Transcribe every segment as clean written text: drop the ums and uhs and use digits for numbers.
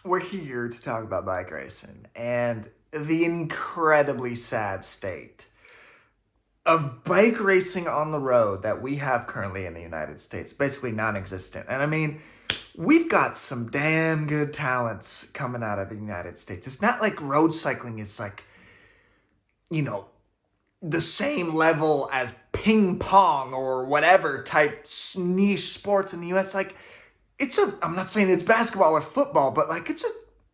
we're here to talk about bike racing and the incredibly sad state of bike racing on the road that we have currently in the United States, basically non-existent. And I mean, we've got some damn good talents coming out of the United States. It's not like road cycling is like, you know, the same level as ping pong or whatever type niche sports in the US. Like, I'm not saying it's basketball or football, but like it's a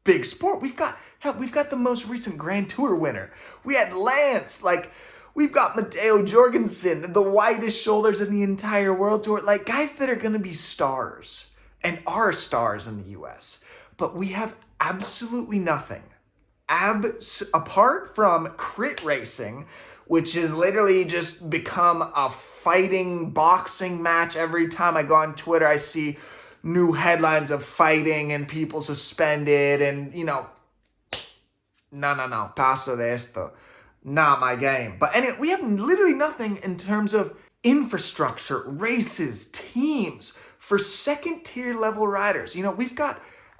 big sport. We've got the most recent Grand Tour winner. We had Lance, like we've got Matteo Jorgensen, the widest shoulders in the entire world tour, like guys that are gonna be stars and are stars in the US. But we have absolutely nothing. Apart from crit racing, which has literally just become a fighting boxing match. Every time I go on Twitter, I see new headlines of fighting and people suspended and, no, paso de esto. Not my game. But anyway, we have literally nothing in terms of infrastructure, races, teams for second tier level riders.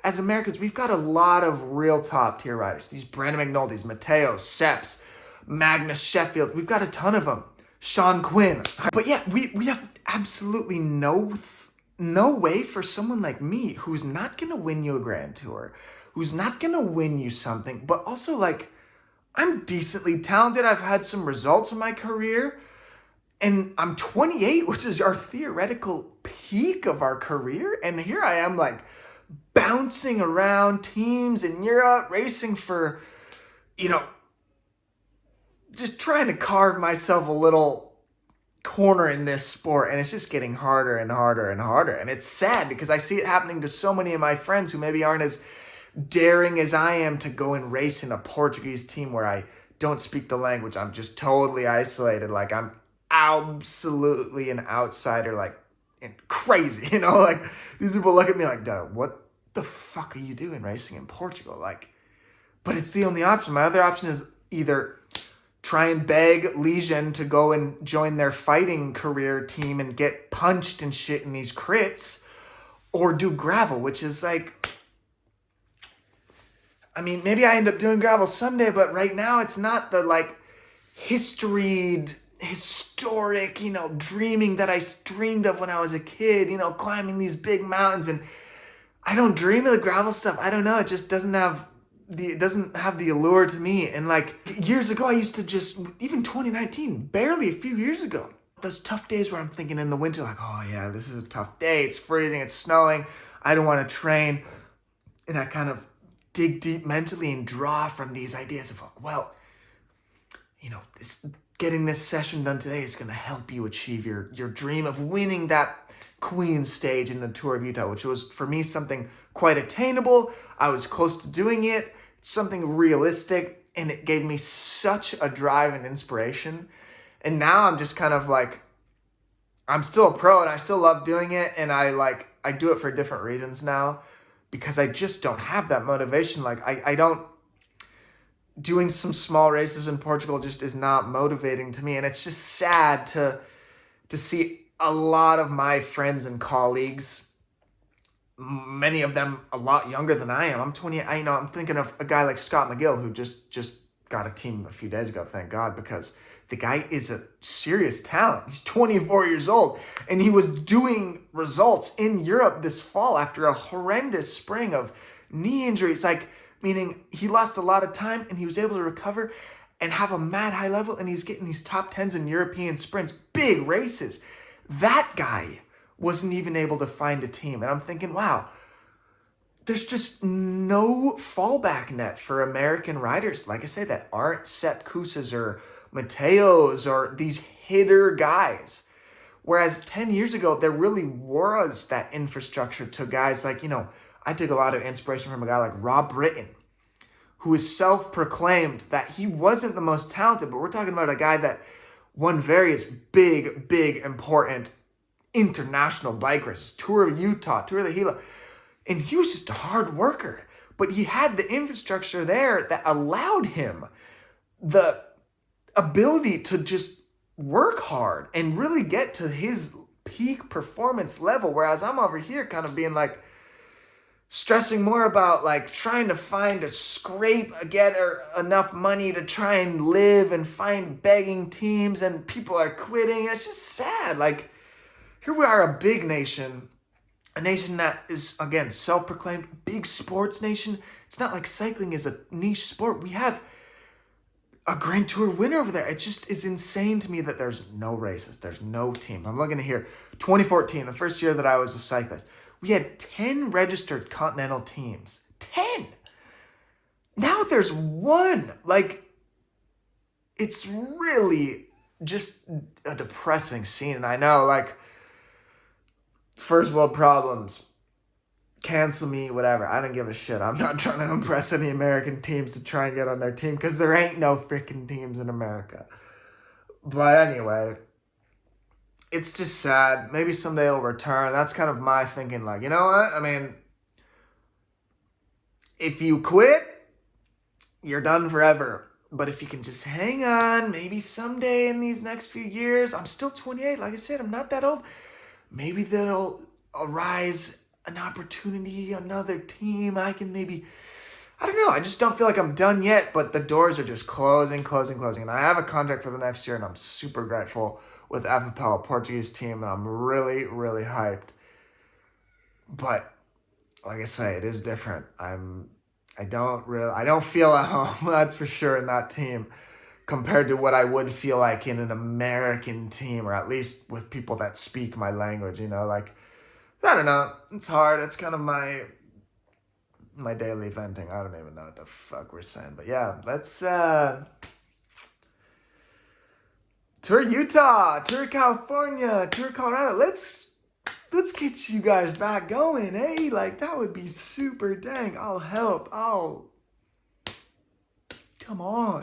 As Americans, we've got a lot of real top tier riders. These Brandon McNulty's, Matteo, Seps, Magnus Sheffield. We've got a ton of them. Sean Quinn. But yeah, we have absolutely no way for someone like me who's not going to win you a Grand Tour, who's not going to win you something, but also like I'm decently talented. I've had some results in my career and I'm 28, which is our theoretical peak of our career. And here I am like bouncing around teams in Europe, racing for, just trying to carve myself a little corner in this sport, and it's just getting harder and harder and harder. And it's sad because I see it happening to so many of my friends who maybe aren't as daring as I am to go and race in a Portuguese team where I don't speak the language. I'm just totally isolated. Like I'm absolutely an outsider, like and crazy, like these people look at me like, duh, what the fuck are you doing racing in Portugal? Like, but it's the only option. My other option is either try and beg Legion to go and join their fighting career team and get punched and shit in these crits, or do gravel, which is like, I mean, maybe I end up doing gravel someday, but right now it's not the like historic, dreaming that I dreamed of when I was a kid, climbing these big mountains. And I don't dream of the gravel stuff. I don't know. It just doesn't have the allure to me. And like years ago, I used to just, even 2019, barely a few years ago, those tough days where I'm thinking in the winter, like, oh yeah, this is a tough day. It's freezing, it's snowing. I don't want to train. And I kind of dig deep mentally and draw from these ideas of like, well, getting this session done today is going to help you achieve your dream of winning that Queen stage in the Tour of Utah, which was for me something quite attainable. I was close to doing it. It's something realistic, and it gave me such a drive and inspiration. And now I'm just kind of like, I'm still a pro and I still love doing it, and I do it for different reasons now because I just don't have that motivation. Like I don't, doing some small races in Portugal just is not motivating to me. And it's just sad to see a lot of my friends and colleagues, many of them a lot younger than I am. I'm 28. I'm thinking of a guy like Scott McGill, who just got a team a few days ago, thank God, because the guy is a serious talent. He's 24 years old, and he was doing results in Europe this fall after a horrendous spring of knee injuries. Like, meaning he lost a lot of time and he was able to recover and have a mad high level, and he's getting these top 10s in European sprints, big races. That guy wasn't even able to find a team. And I'm thinking, wow, there's just no fallback net for American riders, like I say, that aren't Sepp Kuss's or Mateos or these hitter guys. Whereas 10 years ago, there really was that infrastructure to guys like, I took a lot of inspiration from a guy like Rob Britton, who is self-proclaimed that he wasn't the most talented, but we're talking about a guy that won various big, important international bike races, Tour of Utah, Tour of the Gila, and he was just a hard worker. But he had the infrastructure there that allowed him the ability to just work hard and really get to his peak performance level. Whereas I'm over here kind of being like, stressing more about like trying to find a scrape, get or enough money to try and live and find begging teams, and people are quitting. It's just sad. Like, here we are, a big nation, a nation that is, again, self-proclaimed big sports nation. It's not like cycling is a niche sport. We have a Grand Tour winner over there. It just is insane to me that there's no races. There's no team. I'm looking at here, 2014, the first year that I was a cyclist. We had 10 registered continental teams. 10! Now there's one. Like, it's really just a depressing scene. And I know, like, first world problems, cancel me, whatever. I don't give a shit. I'm not trying to impress any American teams to try and get on their team, because there ain't no freaking teams in America. But anyway, it's just sad. Maybe someday it'll return. That's kind of my thinking. Like, you know what? I mean, if you quit, you're done forever. But if you can just hang on, maybe someday in these next few years, I'm still 28. Like I said, I'm not that old. Maybe there'll arise an opportunity, another team. I can maybe, I don't know. I just don't feel like I'm done yet, but the doors are just closing. And I have a contract for the next year, and I'm super grateful with FPL, a Portuguese team, and I'm really, really hyped. But like I say, it is different. I don't feel at home, that's for sure, in that team, compared to what I would feel like in an American team, or at least with people that speak my language, you know, like, I don't know. It's hard. It's kind of my daily venting. I don't even know what the fuck we're saying. But yeah, let's tour Utah, tour California, tour Colorado. Let's get you guys back going, eh? Like, that would be super dang. I'll help. Come on.